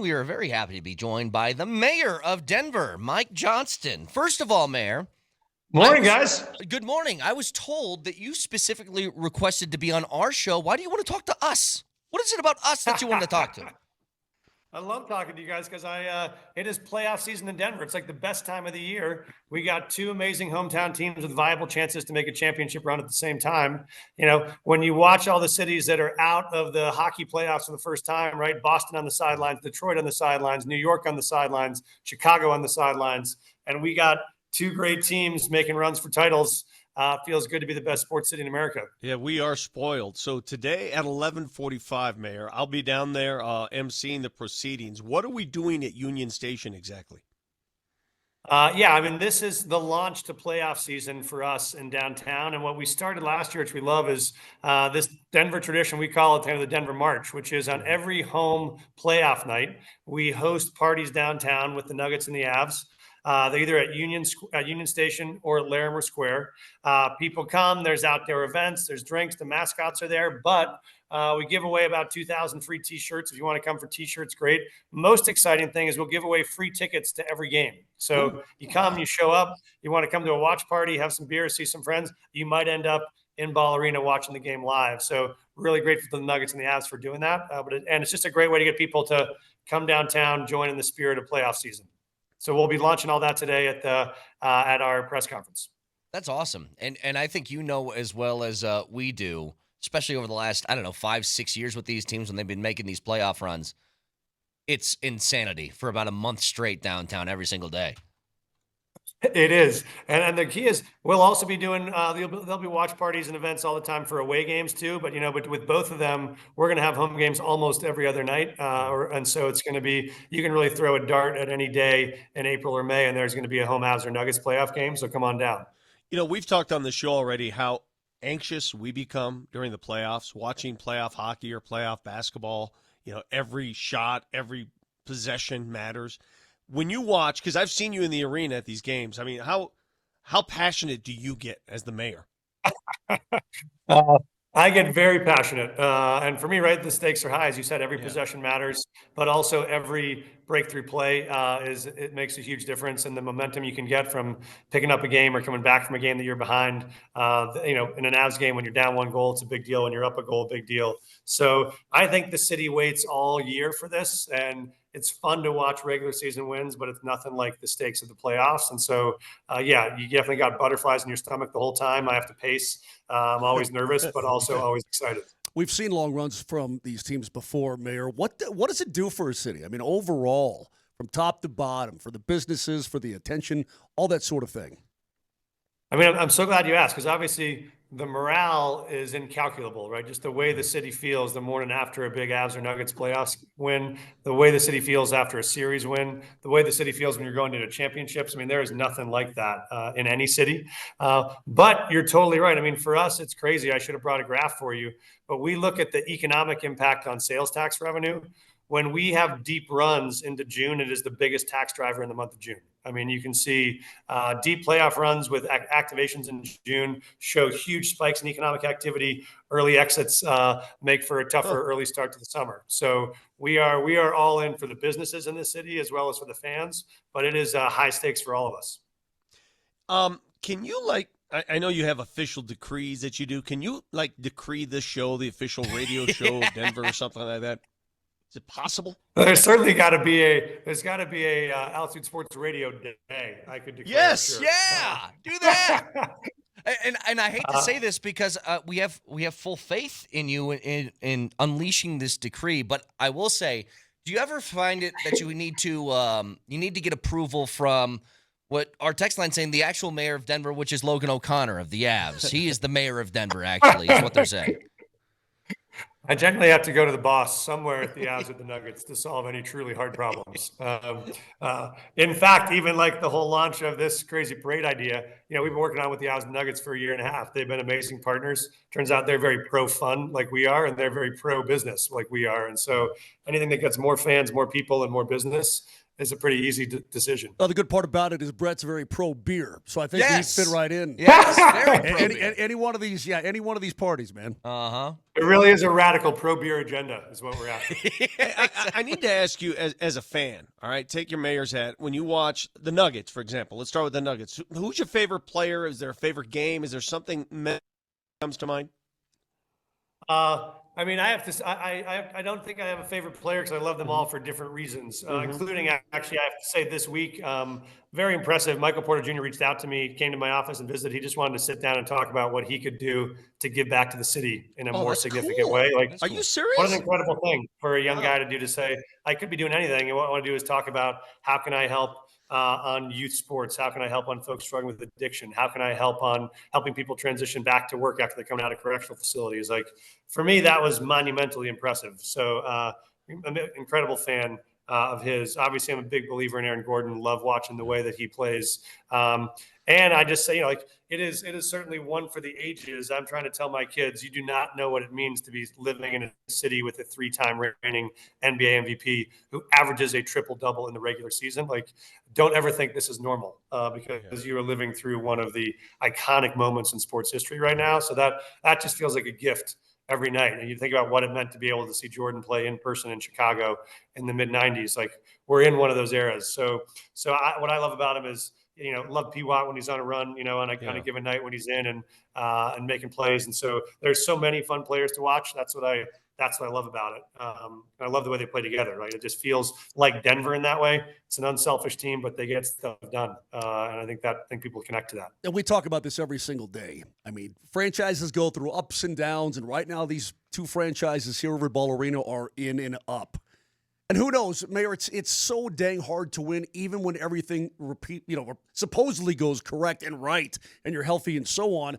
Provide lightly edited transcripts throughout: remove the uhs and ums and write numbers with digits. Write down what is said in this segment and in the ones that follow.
We are very happy to be joined by the mayor of Denver, Mike Johnston. First of all, Mayor. Morning, guys. Good morning. I was told that you specifically requested to be on our show. Why do you want to talk to us? What is it about us that you want to talk to? I love talking to you guys because it is playoff season in Denver. It's like the best time of the year. We got two amazing hometown teams with viable chances to make a championship run at the same time. You know, when you watch all the cities that are out of the hockey playoffs for the first time, right? Boston on the sidelines, Detroit on the sidelines, New York on the sidelines, Chicago on the sidelines, and we got two great teams making runs for titles. Feels good to be the best sports city in America. Yeah, we are spoiled. So today at 11:45, Mayor, I'll be down there emceeing the proceedings. What are we doing at Union Station exactly? This is the launch to playoff season for us in downtown. And what we started last year, which we love, is this Denver tradition. We call it kind of the Denver March, which is on every home playoff night, we host parties downtown with the Nuggets and the Avs. They're either at Union Station or at Larimer Square. People come, there's outdoor events, there's drinks, the mascots are there, but we give away about 2,000 free t-shirts. If you want to come for t-shirts, great. Most exciting thing is we'll give away free tickets to every game. So you come, you show up, you want to come to a watch party, have some beer, see some friends, you might end up in Ball Arena watching the game live. So really grateful to the Nuggets and the Avs for doing that. And it's just a great way to get people to come downtown, join in the spirit of playoff season. So we'll be launching all that today at our press conference. That's awesome. And I think you know as well as we do, especially over the last, 5-6 years with these teams when they've been making these playoff runs, it's insanity for about a month straight downtown every single day. It is. And the key is we'll also be doing, there'll be watch parties and events all the time for away games too. But, but with both of them, we're going to have home games almost every other night. And so it's going to be, you can really throw a dart at any day in April or May, and there's going to be a home Avs or Nuggets playoff game. So come on down. We've talked on the show already how anxious we become during the playoffs, watching playoff hockey or playoff basketball. Every shot, every possession matters. When you watch, because I've seen you in the arena at these games, I mean, how passionate do you get as the mayor? I get very passionate. And for me, right, the stakes are high. As you said, every possession matters, but also every breakthrough play it makes a huge difference in the momentum you can get from picking up a game or coming back from a game that you're behind. In an Avs game, when you're down one goal, it's a big deal. When you're up a goal, big deal. So I think the city waits all year for this, and it's fun to watch regular season wins, but it's nothing like the stakes of the playoffs. And so, you definitely got butterflies in your stomach the whole time. I have to pace. I'm always nervous, but also always excited. We've seen long runs from these teams before, Mayor. What does it do for a city? I mean, overall, from top to bottom, for the businesses, for the attention, all that sort of thing. I mean, I'm so glad you asked, because obviously the morale is incalculable, right? Just the way the city feels the morning after a big Avs or Nuggets playoffs win, the way the city feels after a series win, the way the city feels when you're going into championships. I mean, there is nothing like that in any city. But you're totally right. I mean, for us, it's crazy. I should have brought a graph for you, but we look at the economic impact on sales tax revenue. When we have deep runs into June, it is the biggest tax driver in the month of June. I mean, you can see deep playoff runs with activations in June show huge spikes in economic activity. Early exits make for a tougher early start to the summer. So we are all in for the businesses in the city as well as for the fans, but it is high stakes for all of us. Can you I know you have official decrees that you do. Can you decree this show, the official radio show of Denver or something like that? Is it possible? There's certainly got to be a Altitude Sports Radio day. I could declare. Yes, sure. yeah, do that. and I hate to say this because we have full faith in you in unleashing this decree, but I will say, do you ever find it that you need to get approval from what our text line saying the actual mayor of Denver, which is Logan O'Connor of the Avs? He is the mayor of Denver, actually, is what they're saying. I generally have to go to the boss somewhere at the Avs or the Nuggets to solve any truly hard problems. In fact, even like the whole launch of this crazy parade idea, we've been working on with the Avs and Nuggets for a year and a half. They've been amazing partners. Turns out they're very pro fun like we are, and they're very pro business like we are. And so anything that gets more fans, more people, and more business is a pretty easy decision. The good part about it is Brett's very pro beer, so I think Yes. he'd fit right in. Yes, very pro beer. Any one of these, any one of these parties, man. Uh-huh. It really is a radical pro beer agenda, is what we're after. I need to ask you, as a fan, all right, take your mayor's hat. When you watch the Nuggets, for example, let's start with the Nuggets. Who's your favorite player? Is there a favorite game? Is there something that comes to mind? I mean, I have to. I don't think I have a favorite player because I love them all for different reasons, including actually I have to say this week, very impressive. Michael Porter Jr. reached out to me, came to my office and visited. He just wanted to sit down and talk about what he could do to give back to the city in a more that's significant cool. way. Like, Are you serious? what an incredible thing for a young guy to do, to say, I could be doing anything. And what I want to do is talk about how can I help on youth sports? How can I help on folks struggling with addiction? How can I help on helping people transition back to work after they come out of correctional facilities? Like, for me, that was monumentally impressive. So I'm an incredible fan of his. Obviously, I'm a big believer in Aaron Gordon. Love watching the way that he plays. And I just say, like, it is certainly one for the ages. I'm trying to tell my kids, you do not know what it means to be living in a city with a 3-time reigning NBA MVP who averages a triple-double in the regular season. Like, don't ever think this is normal because you are living through one of the iconic moments in sports history right now. So that just feels like a gift every night. And you think about what it meant to be able to see Jordan play in person in Chicago in the mid-90s. Like, we're in one of those eras. So what I love about him is, love P. Watt when he's on a run, on a given night when he's in and making plays. And so there's so many fun players to watch. That's what I love about it. I love the way they play together, right? It just feels like Denver in that way. It's an unselfish team, but they get stuff done. And I think people connect to that. And we talk about this every single day. I mean, franchises go through ups and downs, and right now these two franchises here over at Ball Arena are in and up. And who knows, Mayor, it's so dang hard to win, even when everything supposedly goes correct and right, and you're healthy and so on.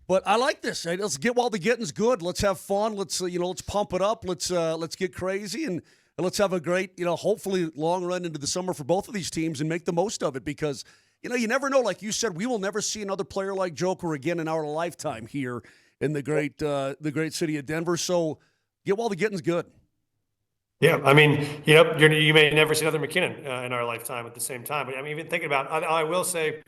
But I like this. Right? Let's get while the getting's good. Let's have fun. Let's let's pump it up. Let's get crazy and let's have a great hopefully long run into the summer for both of these teams and make the most of it, because you never know. Like you said, we will never see another player like Joker again in our lifetime here in the great city of Denver. So get while the getting's good. Yeah, I mean, you may never see another McKinnon in our lifetime at the same time. But I mean, even thinking about, I will say,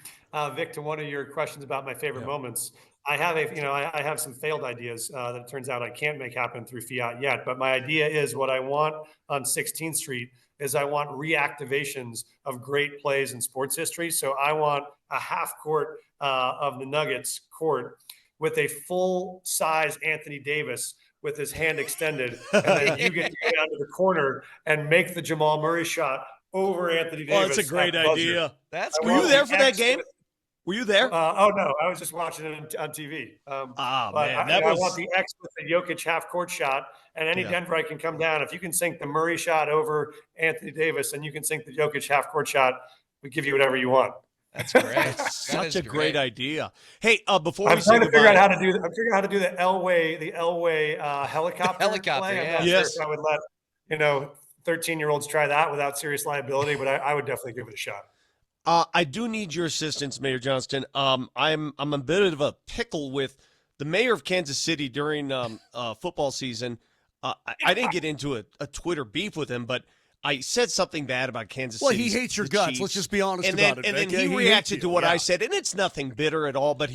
Vic, to one of your questions about my favorite moments, I have I have some failed ideas that it turns out I can't make happen through fiat yet. But my idea is, what I want on 16th Street is I want reactivations of great plays in sports history. So I want a half court of the Nuggets court with a full size Anthony Davis with his hand extended, and then you get to go down to the corner and make the Jamal Murray shot over Anthony Davis. Oh, that's a great idea. Were you there for that game? Were you there? Oh, no, I was just watching it on TV. Man, I want the X with the Jokic half-court shot, and any Denverite can come down. If you can sink the Murray shot over Anthony Davis and you can sink the Jokic half-court shot, we give you whatever you want. That's great. That's such a great idea. Hey, before I'm we trying say to figure goodbye, out how to do. I'm figuring out how to do the Elway helicopter. Helicopter, play. yeah. I'm not sure if I would let 13-year-olds try that without serious liability, but I would definitely give it a shot. I do need your assistance, Mayor Johnston. I'm a bit of a pickle with the mayor of Kansas City during football season. I didn't get into a Twitter beef with him, but I said something bad about Kansas City. Well, he hates your guts. Let's just be honest about it. And then Vic. he He reacted to what I hates said, and it's nothing bitter at all. But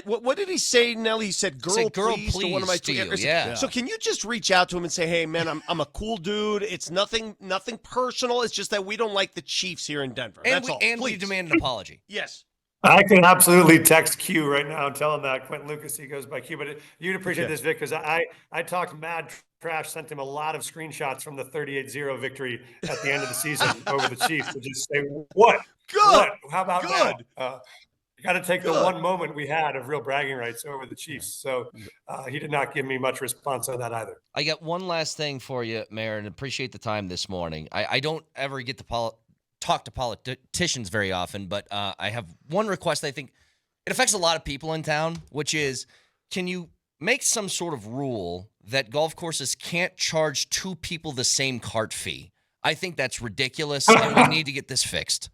what did he say, Nelly? He said, "Girl, please," to one of my tweets. Yeah. So can you just reach out to him and say, "Hey, man, I'm a cool dude. It's nothing personal. It's just that we don't like the Chiefs here in Denver. That's all. And we demand an apology. Yes." I can absolutely text Q right now and tell him that Quentin Lucas, he goes by Q. But you'd appreciate this, Vic, because I talked mad trash, sent him a lot of screenshots from the 38-0 victory at the end of the season over the Chiefs to just say, what? Good. What? How about Good. now? You got to take the one moment we had of real bragging rights over the Chiefs. So he did not give me much response on that either. I got one last thing for you, Mayor, and appreciate the time this morning. I don't ever get to talk to politicians very often, but I have one request. I think it affects a lot of people in town, which is, can you make some sort of rule that golf courses can't charge two people the same cart fee? I think that's ridiculous, and we need to get this fixed.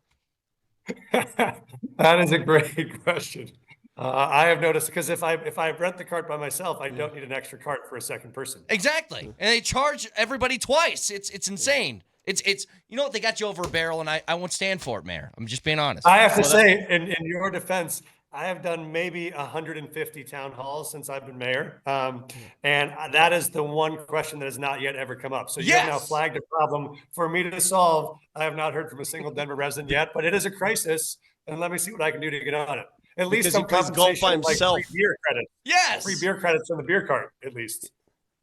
That is a great question. I have noticed, because if I rent the cart by myself, I don't need an extra cart for a second person. Exactly, and they charge everybody twice. It's insane. It's you know what, they got you over a barrel, and I won't stand for it, Mayor. I'm just being honest. I have to say, in your defense, I have done maybe 150 town halls since I've been mayor. And that is the one question that has not yet ever come up. So you have now Yes! flagged a problem for me to solve. I have not heard from a single Denver resident yet, but it is a crisis. And let me see what I can do to get on it. At least Because some he plays golf by compensation, like himself. free beer credits. Yes! Free beer credits on the beer cart, at least.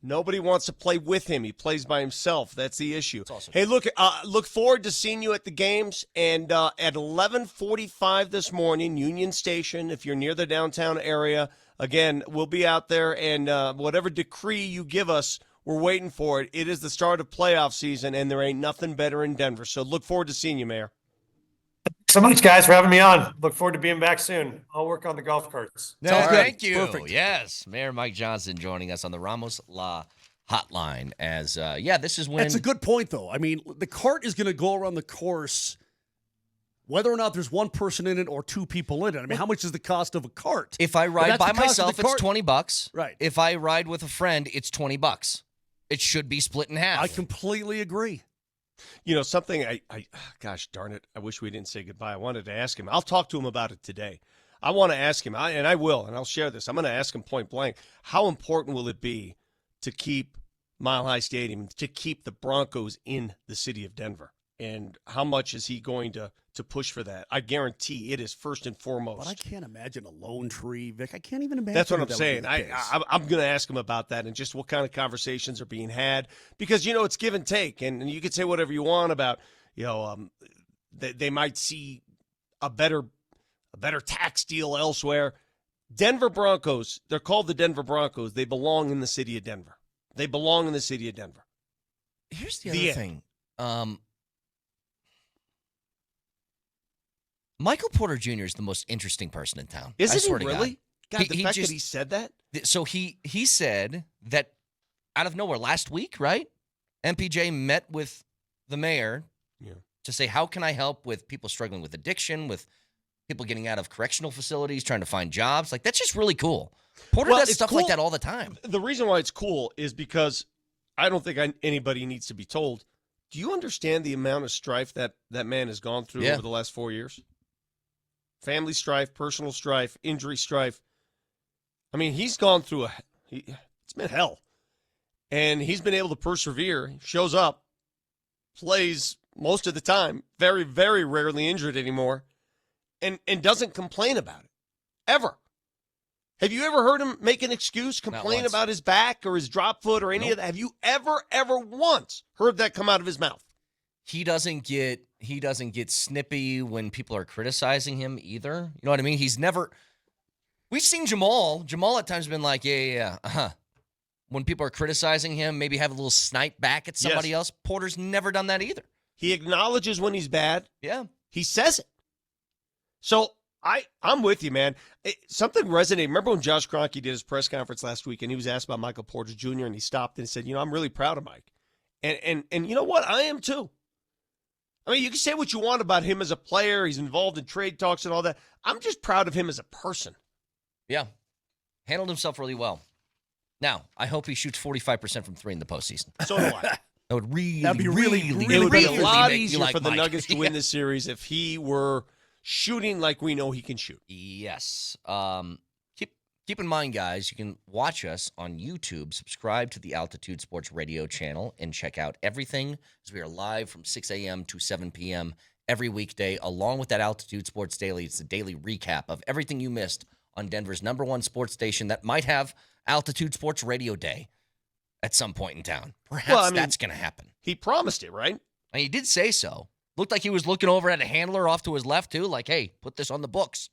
Nobody wants to play with him. He plays by himself. That's the issue. Awesome. Hey, look forward to seeing you at the games. And at 11:45 this morning, Union Station, if you're near the downtown area, again, we'll be out there. And whatever decree you give us, we're waiting for it. It is the start of playoff season, and there ain't nothing better in Denver. So look forward to seeing you, Mayor. So much, guys, for having me on. Look forward to being back soon. I'll work on the golf carts. Sounds good. Thank you. Perfect. Yes, Mayor Mike Johnston joining us on the Ramos La Hotline. As this is when That's a good point, though. I mean, the cart is going to go around the course, whether or not there's one person in it or two people in it. I mean, how much is the cost of a cart? if I ride that's by the cost of myself, the it's cart. $20. Right. If I ride with a friend, it's $20. It should be split in half. I completely agree. You know, something gosh darn it, I wish we didn't say goodbye. I wanted to ask him. I'll talk to him about it today. I want to ask him, and I will, and I'll share this. I'm going to ask him point blank, how important will it be to keep Mile High Stadium, to keep the Broncos in the city of Denver? And how much is he going to push for that? I guarantee it is first and foremost. But I can't imagine a lone tree, Vic. I can't even imagine. That's what I'm that would saying. be the case. I'm going to ask him about that and just what kind of conversations are being had, because you know it's give and take, and you could say whatever you want about they might see a better tax deal elsewhere. Denver Broncos, they're called the Denver Broncos. They belong in the city of Denver. They belong in the city of Denver. Here's the The other end. thing. Michael Porter Jr. is the most interesting person in town. I Isn't swear he to really? God. God, the He fact just- that he said that? So he said that out of nowhere last week, right? MPJ met with the mayor to say, how can I help with people struggling with addiction, with people getting out of correctional facilities, trying to find jobs? Like, that's just really cool. Porter Well, does it's stuff like cool. that all the time. The reason why it's cool is because I don't think anybody needs to be told. Do you understand the amount of strife that man has gone through Yeah. over the last 4 years? Family strife, personal strife, injury strife. I mean, he's gone through it's been hell. And he's been able to persevere. He shows up, plays most of the time, very, very rarely injured anymore, and doesn't complain about it, ever. Have you ever heard him make an excuse, complain once. about his back or his drop foot or any Nope. of that? Have you ever once heard that come out of his mouth? He doesn't get snippy when people are criticizing him either. You know what I mean? He's never. We've seen Jamal. Jamal at times been like, yeah. When people are criticizing him, maybe have a little snipe back at somebody Yes. else. Porter's never done that either. He acknowledges when he's bad. Yeah. He says it. So I'm with you, man. Something resonated. Remember when Josh Kroenke did his press conference last week and he was asked about Michael Porter Jr. and he stopped and said, I'm really proud of Mike. And you know what? I am too. I mean, you can say what you want about him as a player. He's involved in trade talks and all that. I'm just proud of him as a person. Yeah. Handled himself really well. Now, I hope he shoots 45% from three in the postseason. So do I. That would really, That'd be really, It really would be a really lot make you easier like for the Mike. Nuggets to win Yeah. this series if he were shooting like we know he can shoot. Yes. Keep in mind, guys, you can watch us on YouTube, subscribe to the Altitude Sports Radio channel, and check out everything as we are live from 6 a.m. to 7 p.m. every weekday, along with that Altitude Sports Daily. It's a daily recap of everything you missed on Denver's #1 sports station that might have Altitude Sports Radio Day at some point in town. Perhaps that's going to happen. He promised it, right? And he did say so. Looked like he was looking over at a handler off to his left, too, like, hey, put this on the books.